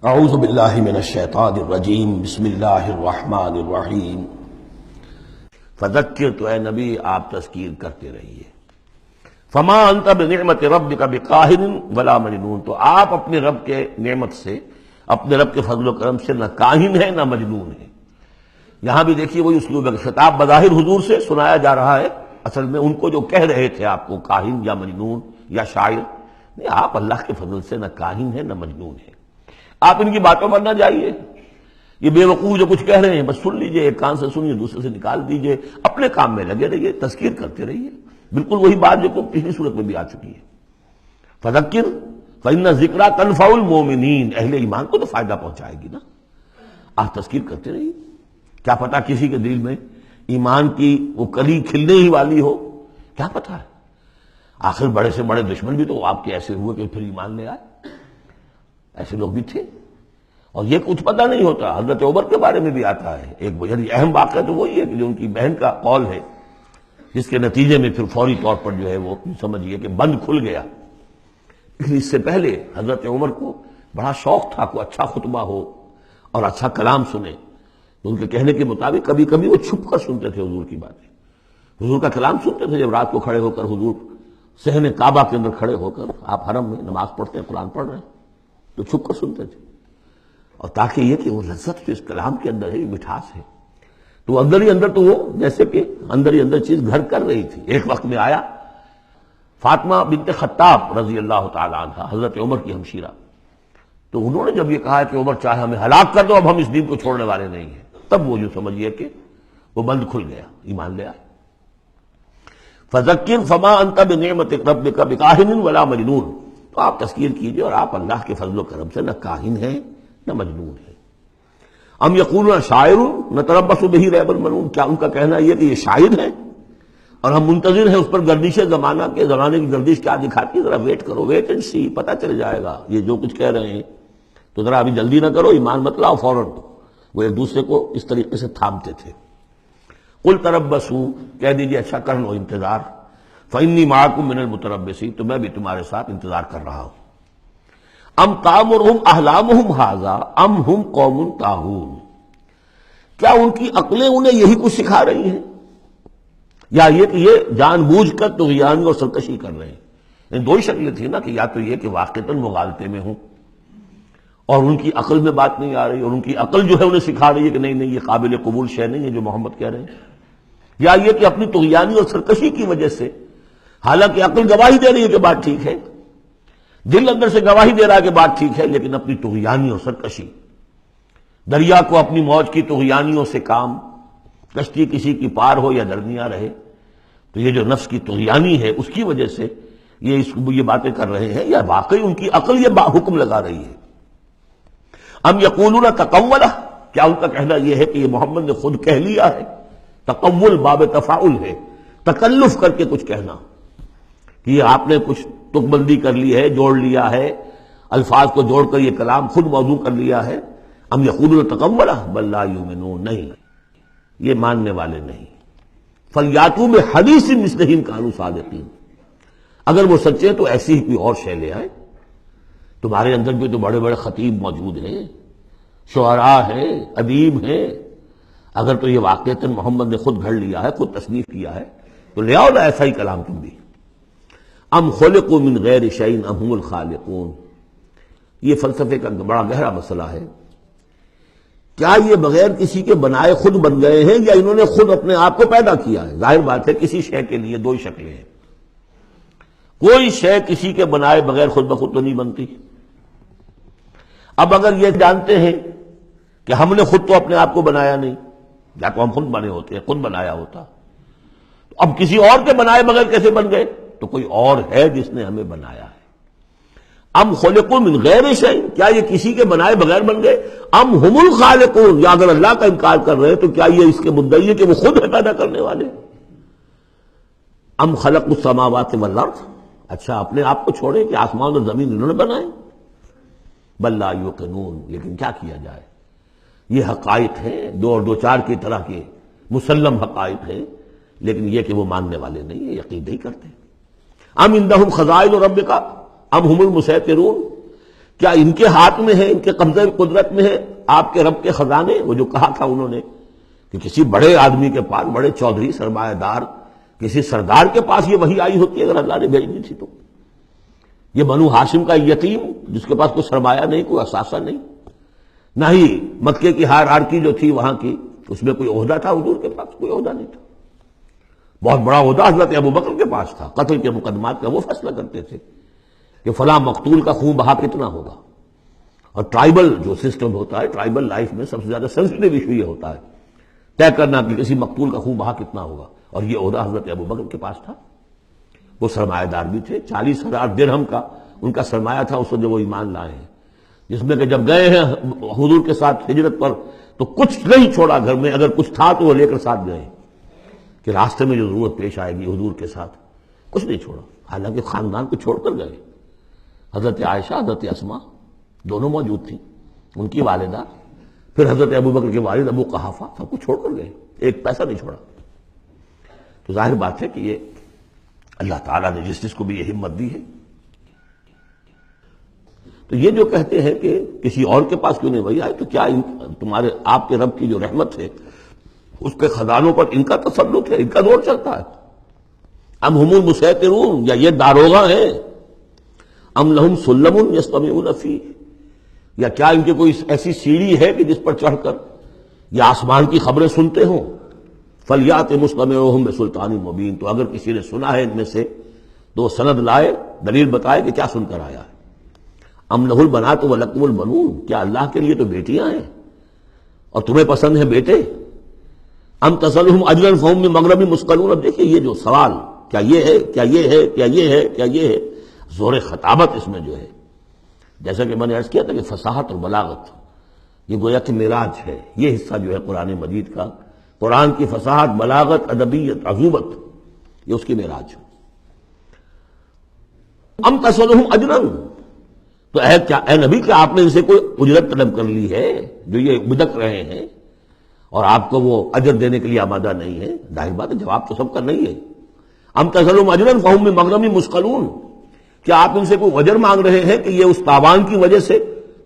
اعوذ باللہ من الشیطان الرجیم بسم اللہ الرحمن الرحیم فذکر، تو اے نبی آپ تذکیر کرتے رہیے. فما انت بنعمت ربک بقاہر ولا مجنون، تو آپ اپنے رب کے نعمت سے، اپنے رب کے فضل و کرم سے نہ کاہن ہے نہ مجنون ہے. یہاں بھی دیکھیے وہی اسلوب ہے، خطاب بظاہر حضور سے سنایا جا رہا ہے، اصل میں ان کو جو کہہ رہے تھے آپ کو کاہن یا مجنون یا شاعر، نہیں، آپ اللہ کے فضل سے نہ کاہن ہے نہ مجنون ہے. آپ ان کی باتوں پر نہ جائیے، یہ بے وقوف جو کچھ کہہ رہے ہیں بس سن لیجئے، ایک کان سے سنیے دوسرے سے نکال دیجئے، اپنے کام میں لگے رہیے، تذکیر کرتے رہیے. بالکل وہی بات جو پچھلی صورت میں بھی آ چکی ہے. فذکر فإن الذکریٰ تنفع المؤمنین، اہل ایمان کو تو فائدہ پہنچائے گی نا. آپ تذکیر کرتے رہیے، کیا پتا کسی کے دل میں ایمان کی وہ کلی کھلنے ہی والی ہو، کیا پتا ہے. آخر بڑے سے بڑے دشمن بھی تو آپ کے ایسے ہوئے کہ پھر ایمان لے آئے، ایسے لوگ بھی تھے. اور یہ کچھ پتہ نہیں ہوتا. حضرت عمر کے بارے میں بھی آتا ہے ایک یعنی اہم واقعہ تو وہی ہے کہ جو ان کی بہن کا قول ہے، جس کے نتیجے میں پھر فوری طور پر جو ہے وہ سمجھیے کہ بند کھل گیا. اس سے پہلے حضرت عمر کو بڑا شوق تھا کوئی اچھا خطبہ ہو اور اچھا کلام سنے. تو ان کے کہنے کے مطابق کبھی کبھی وہ چھپ کر سنتے تھے حضور کی باتیں، حضور کا کلام سنتے تھے. جب رات کو کھڑے ہو کر حضور صحن کعبہ کے اندر کھڑے ہو کر، آپ حرم میں نماز پڑھتے ہیں، قرآن پڑھ رہے ہیں، تو چھپ کر سنتے تھے. اور تاکہ یہ کہ وہ لذت جو اس کلام کے اندر ہے، یہ مٹھاس ہے، تو اندر ہی اندر تو وہ جیسے کہ اندر ہی اندر چیز گھر کر رہی تھی. ایک وقت میں آیا فاطمہ بنت خطاب رضی اللہ تعالی عنہ، حضرت عمر کی ہمشیرہ، تو انہوں نے جب یہ کہا کہ عمر چاہے ہمیں ہلاک کر دو، اب ہم اس دین کو چھوڑنے والے نہیں ہیں، تب وہ جو سمجھیے کہ وہ بند کھل گیا، ایمان لے آئے. فذکر فما انت بنعمت ربک بکاہن ولا مجنون، تو آپ تذکیر کیجئے اور آپ اللہ کے فضل و کرم سے نہ کاہن ہیں نہ مجنون ہے. ام یقولون شاعر نتربص بہ ریب المنون، کیا ان کا کہنا یہ کہ یہ شاعر ہے اور ہم منتظر ہیں اس پر گردش زمانہ کے، زمانے کی گردش کیا دکھاتی ہے، ذرا ویٹ کرو، ویٹ اینڈ سی، پتہ چل جائے گا یہ جو کچھ کہہ رہے ہیں. تو ذرا ابھی جلدی نہ کرو، ایمان مت لاؤ فوراً. وہ ایک دوسرے کو اس طریقے سے تھامتے تھے. قل تربصوا، کہہ دیجیے اچھا کر لو انتظار. فإنی معکم من المتربصین، تو میں بھی تمہارے ساتھ انتظار کر رہا ہوں. ام تامرہم احلامہم ھذا ام ہم قوم طاغون، کیا ان کی عقلیں انہیں یہی کچھ سکھا رہی ہیں، یا یہ کہ یہ جان بوجھ کر طغیان اور سرکشی کر رہے ہیں. ان دو ہی شکلیں تھیں نا، کہ یا تو یہ کہ واقعتاً مغالطے میں ہوں اور ان کی عقل میں بات نہیں آ رہی، اور ان کی عقل جو ہے انہیں سکھا رہی ہے کہ نہیں نہیں یہ قابل قبول شے نہیں ہے جو محمد کہہ رہے ہیں، یا یہ کہ اپنی طغیانی اور سرکشی کی وجہ سے، حالانکہ عقل گواہی دے رہی ہے کہ بات ٹھیک ہے، دل اندر سے گواہی دے رہا ہے کہ بات ٹھیک ہے، لیکن اپنی طغیانی اور سرکشی، دریا کو اپنی موج کی طغیانیوں سے کام، کشتی کسی کی پار ہو یا درمیاں رہے، تو یہ جو نفس کی طغیانی ہے اس کی وجہ سے یہ باتیں کر رہے ہیں، یا واقعی ان کی عقل یہ حکم لگا رہی ہے. ام یقولون تقولہ، کیا ان کا کہنا یہ ہے کہ یہ محمد نے خود کہہ لیا ہے. تقول باب تفاعل ہے، تکلف کر کے کچھ کہنا، کہ یہ آپ نے کچھ تک بندی کر لی ہے، جوڑ لیا ہے، الفاظ کو جوڑ کر یہ کلام خود موضوع کر لیا ہے. ام یقولون تقولہ بل لا یؤمنون، نہیں یہ ماننے والے نہیں. فلیاتوا بحدیث مثلہ ان کانوا صادقین، اگر وہ سچے تو ایسی ہی کوئی اور شے لے آئے. تمہارے اندر بھی تو بڑے بڑے خطیب موجود ہیں، شعراء ہیں، ادیب ہیں، اگر تو یہ واقعتاً محمد نے خود گھڑ لیا ہے، خود تصنیف کیا ہے، تو لے آؤ نا ایسا ہی کلام تم بھی. ام خلقوا من غیر شیء ام هم الخالقون، یہ فلسفے کا بڑا گہرا مسئلہ ہے. کیا یہ بغیر کسی کے بنائے خود بن گئے ہیں، یا انہوں نے خود اپنے آپ کو پیدا کیا ہے؟ ظاہر بات ہے کسی شے کے لیے دو ہی شکلیں ہیں، کوئی شے کسی کے بنائے بغیر خود بخود تو نہیں بنتی. اب اگر یہ جانتے ہیں کہ ہم نے خود تو اپنے آپ کو بنایا نہیں، یا تو ہم خود بنے ہوتے ہیں، خود بنایا ہوتا، تو اب کسی اور کے بنائے بغیر کیسے بن گئے؟ تو کوئی اور ہے جس نے ہمیں بنایا ہے. ام خلقوا من غیر شیء، کیا یہ کسی کے بنائے بغیر بن گئے؟ ام هم الخالقون، یا اگر اللہ کا انکار کر رہے ہیں تو کیا یہ اس کے مدعی ہے کہ وہ خود ہے پیدا کرنے والے؟ ام خلقوا السماوات والارض، اچھا اپنے آپ کو چھوڑے کہ آسمان اور زمین انہوں نے بنائے. بل لا یوقنون، لیکن کیا کیا جائے، یہ حقائق ہیں، دو اور دو چار کی طرح کے مسلم حقائق ہیں، لیکن یہ کہ وہ ماننے والے نہیں ہیں، یقین نہیں کرتے. ام عندہم خزائن ربک ام ہم المسیطرون، کیا ان کے ہاتھ میں ہے، ان کے قبضے قدرت میں ہے آپ کے رب کے خزانے؟ وہ جو کہا تھا انہوں نے کہ کسی بڑے آدمی کے پاس، بڑے چودھری سرمایہ دار کسی سردار کے پاس یہ وحی آئی ہوتی ہے اگر اللہ نے بھیج دی تھی تو۔ یہ بنو ہاشم کا یتیم جس کے پاس کوئی سرمایہ نہیں، کوئی اثاثہ نہیں، نہ ہی مکے کی ہائرارکی جو تھی وہاں کی اس میں کوئی عہدہ تھا، حضور کے پاس کوئی عہدہ نہیں تھا۔ بہت بڑا عہدہ حضرت ابوبکر کے پاس تھا، قتل کے مقدمات کا وہ فیصلہ کرتے تھے کہ فلاں مقتول کا خون بہا کتنا ہوگا۔ اور ٹرائبل جو سسٹم ہوتا ہے، ٹرائبل لائف میں سب سے زیادہ سینسٹیو ایشو یہ ہوتا ہے طے کرنا کہ کسی مقتول کا خون بہا کتنا ہوگا، اور یہ عہدہ حضرت ابوبکر کے پاس تھا۔ وہ سرمایہ دار بھی تھے، 40,000 درہم کا ان کا سرمایہ تھا اس وقت جب وہ ایمان لائے ہیں، جس میں کہ جب گئے ہیں حضور کے ساتھ ہجرت پر تو کچھ نہیں چھوڑا گھر میں، اگر کچھ تھا تو وہ لے کر ساتھ گئے کہ راستے میں جو ضرورت پیش آئے گی حضور کے ساتھ، کچھ نہیں چھوڑا، حالانکہ خاندان کو چھوڑ کر گئے۔ حضرت عائشہ، حضرت اسماء دونوں موجود تھیں، ان کی والدہ، پھر حضرت ابوبکر کے والد ابو قحافہ، سب کو چھوڑ کر گئے، ایک پیسہ نہیں چھوڑا۔ تو ظاہر بات ہے کہ یہ اللہ تعالیٰ نے جس کو بھی یہ ہمت دی ہے۔ تو یہ جو کہتے ہیں کہ کسی اور کے پاس کیوں نہیں وہی آئے، تو کیا تمہارے آپ کے رب کی جو رحمت ہے اس کے خزانوں پر ان کا تسلط ہے، ان کا دور چلتا ہے؟ ام ہم المسیطرون، یا یہ داروغہ ہیں؟ ام لہم سلم یستمعون فیہ، یا کیا ان کے کوئی ایسی سیڑھی ہے کہ جس پر چڑھ کر یہ آسمان کی خبریں سنتے ہوں؟ فلیات مستمعہم بسلطان مبین، تو اگر کسی نے سنا ہے ان میں سے تو وہ سند لائے، دلیل بتائے کہ کیا سن کر آیا ہے۔ ام لہ البنات ولکم البنون، کیا اللہ کے لیے تو بیٹیاں ہیں اور تمہیں پسند ہیں بیٹے؟ ام تسألہم اجرا فہم من مغرم مثقلون، اب دیکھیں یہ جو سوال، کیا یہ ہے، کیا یہ ہے، کیا یہ ہے، کیا یہ ہے، زور خطابت اس میں جو ہے، جیسا کہ میں نے عرض کیا تھا کہ فصاحت اور بلاغت یہ گویا کہ معراج ہے، یہ حصہ جو ہے قرآن مجید کا، قرآن کی فصاحت، بلاغت، ادبیت، عذوبت، یہ اس کی معراج ہے۔ ام تسألہم اجرا، تو اے نبی کیا آپ نے ان سے کوئی اجرت طلب کر لی ہے جو یہ بدک رہے ہیں اور آپ کو وہ اجر دینے کے لیے آمادہ نہیں ہے؟ ظاہر بات ہے جواب تو سب کا نہیں ہے۔ ام تسألہم اجرا فہم من مغرم مثقلون، کیا آپ ان سے کوئی اجر مانگ رہے ہیں کہ یہ اس تاوان کی وجہ سے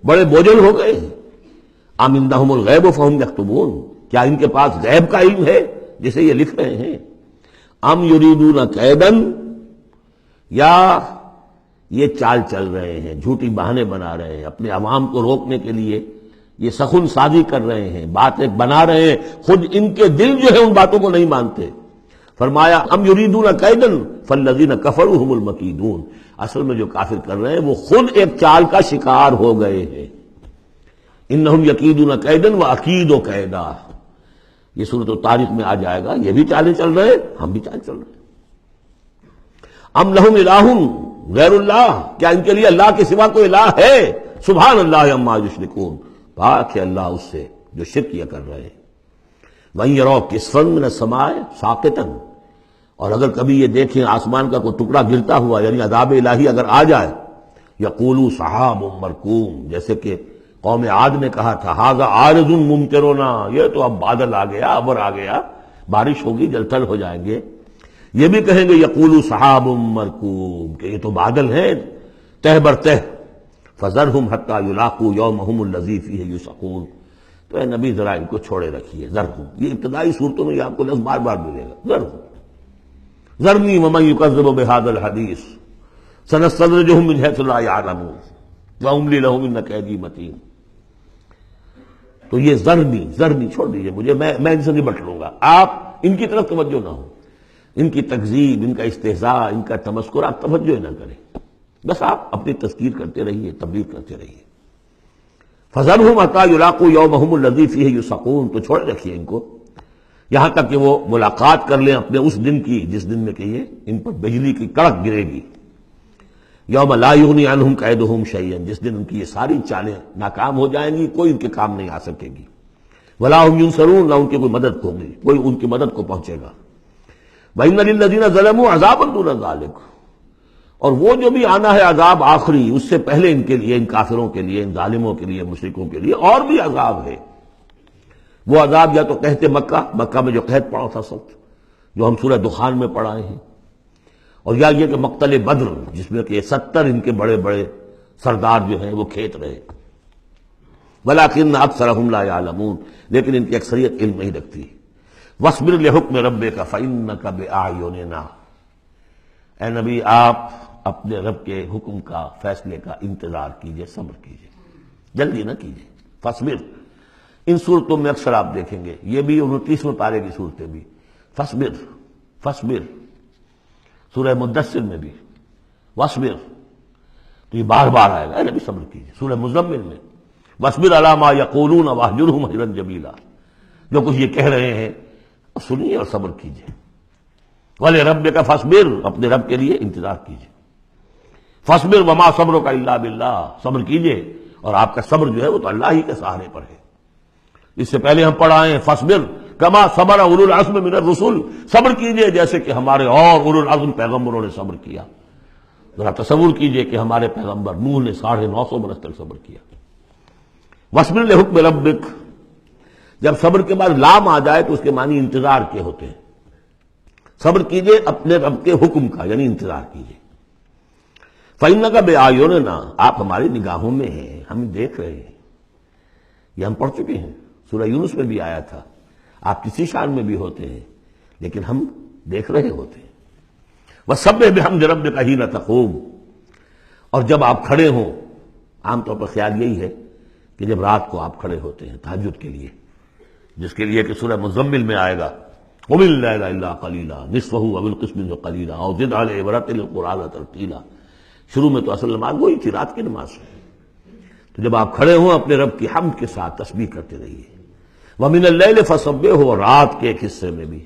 بڑے بوجھل ہو گئے ہیں؟ ام عندہم الغیب فہم یکتبون، کیا ان کے پاس غیب کا علم ہے جسے یہ لکھ رہے ہیں؟ ام یریدون کیدا، یا یہ چال چل رہے ہیں، جھوٹی بہانے بنا رہے ہیں اپنے عوام کو روکنے کے لیے، یہ سخن سازی کر رہے ہیں، باتیں بنا رہے ہیں، خود ان کے دل جو ہے ان باتوں کو نہیں مانتے۔ فرمایا ام یریدون کیدا فالذین کفروا هم المکیدون، اصل میں جو کافر کر رہے ہیں وہ خود ایک چال کا شکار ہو گئے ہیں۔ انہم یکیدون کیدا واکید کیدا، یہ سورۃ الطارق میں آ جائے گا، یہ بھی چالیں چل رہے ہیں، ہم بھی چال چل رہے ہیں۔ ام لہم الہ غیر اللہ، کیا ان کے لیے اللہ کے سوا کوئی الہ ہے؟ سبحان اللہ عما یشرکون، پاک ہے اللہ اس سے جو شرک کیا کر رہے ہیں۔ وَإِن يَرَوْا كِسْفًا مِنَ السَّمَاءِ سَاقِطًا، اور اگر کبھی یہ دیکھیں آسمان کا کوئی ٹکڑا گرتا ہوا، یعنی عذاب الہی اگر آ جائے، یقولوا سحاب مرکوم، جیسے کہ قوم عاد نے کہا تھا ھذا عارض ممطرنا، یہ تو اب بادل آ گیا، ابر آ گیا، بارش ہوگی، جل تھل ہو جائیں گے۔ یہ بھی کہیں گے یقولوا سحاب مرکوم، کہ یہ تو بادل ہیں تہ بر تہ، فذرہم حتی یلاقوا یومہم الذی فیہ یوسقون، تو اے نبی ذرا ان کو چھوڑے رکھیے، ذرہم، یہ ابتدائی صورتوں میں یہ آپ کو لفظ بار بار ملے گا، ذرہم ذرنی ومن یکذب بہذا الحدیث سنستدرجہم من حیث لا یعلمون واملی لہم ان کیدی متین۔ تو یہ ذرنی چھوڑ دیجیے مجھے، میں ان سے نبٹ لوں گا، آپ ان کی طرف توجہ نہ ہو، ان کی تکذیب، ان کا استہزاء، ان کا تمسخر آپ توجہ نہ کریں، بس آپ اپنی تذکیر کرتے رہیے، تبلیغ کرتے رہیے۔ فذرہم حتی یلاقوا یومہم الذی فیہ یوسقون، تو چھوڑے رکھیے ان کو یہاں تک کہ وہ ملاقات کر لیں اپنے اس دن کی جس دن میں کہ یہ ان پر بجلی کی کڑک گرے گی۔ یوم لا یغنی عنہم کیدہم شیئا، جس دن ان کی یہ ساری چالیں ناکام ہو جائیں گی، کوئی ان کے کام نہیں آ سکے گی۔ ولا ہم ینصرون، نہ ان کی کوئی مدد ہوگی، کوئی ان کی مدد کو پہنچے گا۔ وَإِنَّ لِلَّذِينَ ظَلَمُوا عَذَابًا دُونَ ذَلِكَ، اور وہ جو بھی آنا ہے عذاب آخری، اس سے پہلے ان کے لیے، ان کافروں کے لیے، ان ظالموں کے لیے، مشرکوں کے لیے اور بھی عذاب ہے۔ وہ عذاب یا تو قحط مکہ میں جو قحط پڑا تھا سب، جو ہم سورہ دخان میں پڑھائے ہیں، اور یا یہ کہ مقتل بدر، جس میں کہ 70 ان کے بڑے بڑے سردار جو ہیں وہ کھیت رہے. ولیکن اکثرہم لا یعلمون، لیکن ان کی اکثریت علم نہیں رکھتی. واصبر لحکم ربک فانک باعیننا، اے نبی آپ اپنے رب کے حکم کا، فیصلے کا انتظار کیجئے، صبر کیجئے، جلدی نہ کیجئے. فاصبر، ان صورتوں میں اکثر آپ دیکھیں گے، یہ بھی 29ویں پارے کی صورتیں بھی، فاصبر فاصبر، سورہ مدثر میں بھی واصبر، تو یہ بار بار آئے گا، اے نبی صبر کیجئے. سورہ مزمل میں واصبر علی ما یقولون واہجرہم ہجرا جمیلا، جو کچھ یہ کہہ رہے ہیں سنیے اور صبر کیجئے. وَلِرَبِّكَ فاصبر، اپنے رب کے لیے انتظار کیجئے. فاصبر وما صبرک الا باللہ، صبر کیجئے اور آپ کا صبر جو ہے وہ تو اللہ ہی کے سہارے پر ہے. اس سے پہلے ہم پڑھ آئے ہیں فاصبر کما صبر اولو العزم من الرسل، صبر کیجئے جیسے کہ ہمارے اور اولو العزم پیغمبروں نے صبر کیا. ذرا تصور کیجئے کہ ہمارے پیغمبر نوح نے 950 برس تک صبر کیا. واصبر لحکم ربک، جب صبر کے بعد لام آ جائے تو اس کے معنی انتظار کے ہوتے ہیں. صبر کیجئے اپنے رب کے حکم کا، یعنی انتظار کیجئے. فَإِنَّكَ بِأَعْيُنِنَا، آپ ہماری نگاہوں میں ہیں، ہم دیکھ رہے ہیں. یہ ہم پڑھ چکے ہیں، سورہ یونس میں بھی آیا تھا. آپ کسی شان میں بھی ہوتے ہیں لیکن ہم دیکھ رہے ہوتے ہیں. وَسَبِّحْ بِحَمْدِ رَبِّكَ حِينَ تَقُومُ، اور جب آپ کھڑے ہوں، عام طور پر خیال یہی ہے کہ جب رات کو آپ کھڑے ہوتے ہیں تہجد کے لیے، جس کے لیے کہ سورہ مزمل میں آئے گا قُمِ اللَّيْلَ إِلَّا قَلِيلًا نِصْفَهُ أَوِ انقُصْ مِنْهُ قَلِيلًا أَوْ زِدْ عَلَيْهِ وَرَتِّلِ الْقُرْآنَ تَرْتِيلًا. شروع میں تو اصل نماز وہی تھی، رات کی نماز. تو جب آپ کھڑے ہوں اپنے رب کی حمد کے ساتھ تسبیح کرتے رہیے. وَمِنَ اللَّيْلِ فَسَبِّحْهُ، اور رات کے ایک حصے میں بھی،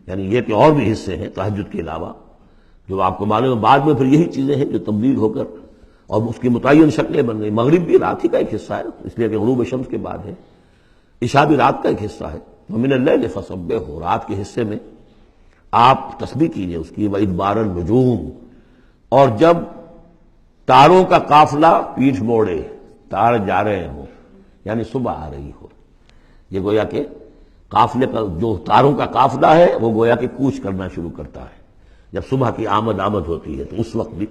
یعنی یہ کہ اور بھی حصے ہیں تہجد کے علاوہ، جو آپ کو معلوم ہے بعد میں پھر یہی چیزیں ہیں جو تبدیل ہو کر اور اس کی متعین شکلیں بن گئی. مغرب بھی رات ہی کا ایک حصہ ہے، اس لیے کہ غروب شمس کے بعد ہے. عشاء بھی رات کا ایک حصہ ہے. وَمِنَ اللَّيْلِ فَسَبِّحْهُ، رات کے حصے میں آپ تسبیح کیجئے اس کی. وَإِدْبَارَ النُّجُومِ، اور جب تاروں کا قافلہ پیٹھ موڑے، تار جا رہے ہوں یعنی صبح آ رہی ہو. یہ گویا کہ قافلے کا جو تاروں کا قافلہ ہے وہ گویا کہ کوچ کرنا شروع کرتا ہے. جب صبح کی آمد ہوتی ہے تو اس وقت بھی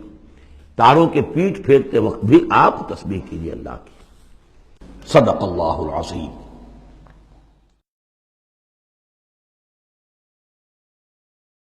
تاروں کے پیٹھ پھیرتے وقت بھی آپ تسبیح کیجئے اللہ کی. صدق اللہ العظیم.